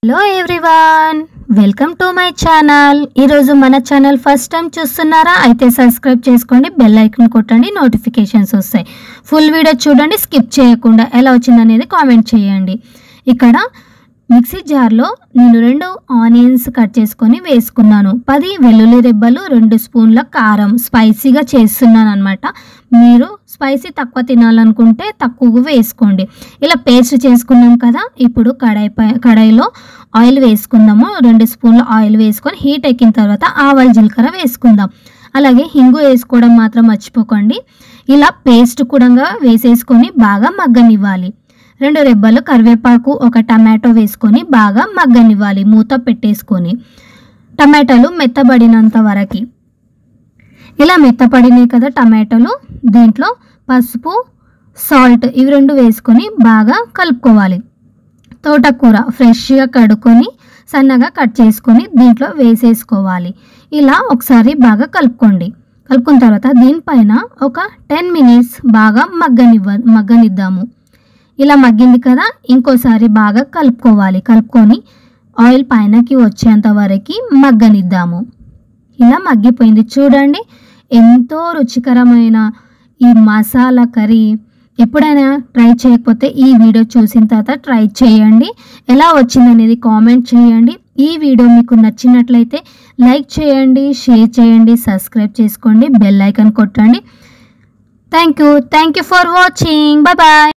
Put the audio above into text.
Hello everyone, welcome to my channel. ఈరోజు మన channel first time చూస్తున్నారా? అయితే సబ్స్క్రైబ్ చేసుకోండి, బెల్ ఐకాన్ కొట్టండి, నోటిఫికేషన్స్ వస్తాయి. ఫుల్ వీడియో చూడండి, స్కిప్ చేయకుండా. ఎలా వచ్చిందనేది కామెంట్ చేయండి. ఇక్కడ మిక్సీ జార్లో నేను 2 ఆనియన్స్ కట్ చేసుకొని వేసుకున్నాను. 10 వెల్లుల్లి రెబ్బలు, 2 స్పూన్ల కారం. స్పైసీగా చేస్తున్నాను అనమాట. మీరు స్పైసీ తక్కువ తినాలనుకుంటే తక్కువగా వేసుకోండి. ఇలా పేస్ట్ చేసుకున్నాం కదా. ఇప్పుడు కడాయిలో ఆయిల్ వేసుకుందాము. 2 స్పూన్ల ఆయిల్ వేసుకొని హీట్ ఎక్కిన తర్వాత ఆవాలు జీలకర్ర వేసుకుందాం. అలాగే హింగు వేసుకోవడం మాత్రం మర్చిపోకండి. ఇలా పేస్ట్ కూడా వేసేసుకొని బాగా మగ్గనివ్వాలి. 2 రెబ్బలు కరివేపాకు, 1 టమాటో వేసుకొని బాగా మగ్గనివ్వాలి. మూత పెట్టేసుకొని టమాటాలు మెత్తబడినంత వరకు. ఇలా మెత్తపడినాయి కదా టమాటాలు. దీంట్లో పసుపు, సాల్ట్ ఇవి 2 వేసుకొని బాగా కలుపుకోవాలి. తోటకూర ఫ్రెష్గా కడుక్కొని సన్నగా కట్ చేసుకొని దీంట్లో వేసేసుకోవాలి. ఇలా ఒకసారి బాగా కలుపుకోండి. కలుపుకున్న తర్వాత దీనిపైన ఒక 10 మినిట్స్ బాగా మగ్గనిద్దాము. ఇలా మగ్గింది కదా, ఇంకోసారి బాగా కలుపుకోవాలి. కలుపుకొని ఆయిల్ పైనకి వచ్చేంత వరకు మగ్గనిద్దాము. ఇలా మగ్గిపోయింది చూడండి. ఎంతో రుచికరమైన ఈ మసాలా కర్రీ. ఎప్పుడైనా ట్రై చేయకపోతే ఈ వీడియో చూసిన తర్వాత ట్రై చేయండి. ఎలా వచ్చిందనేది కామెంట్ చేయండి. ఈ వీడియో మీకు నచ్చినట్లయితే లైక్ చేయండి, షేర్ చేయండి, సబ్స్క్రైబ్ చేసుకోండి, బెల్ ఐకాన్ కొట్టండి. Thank you for watching. Bye bye.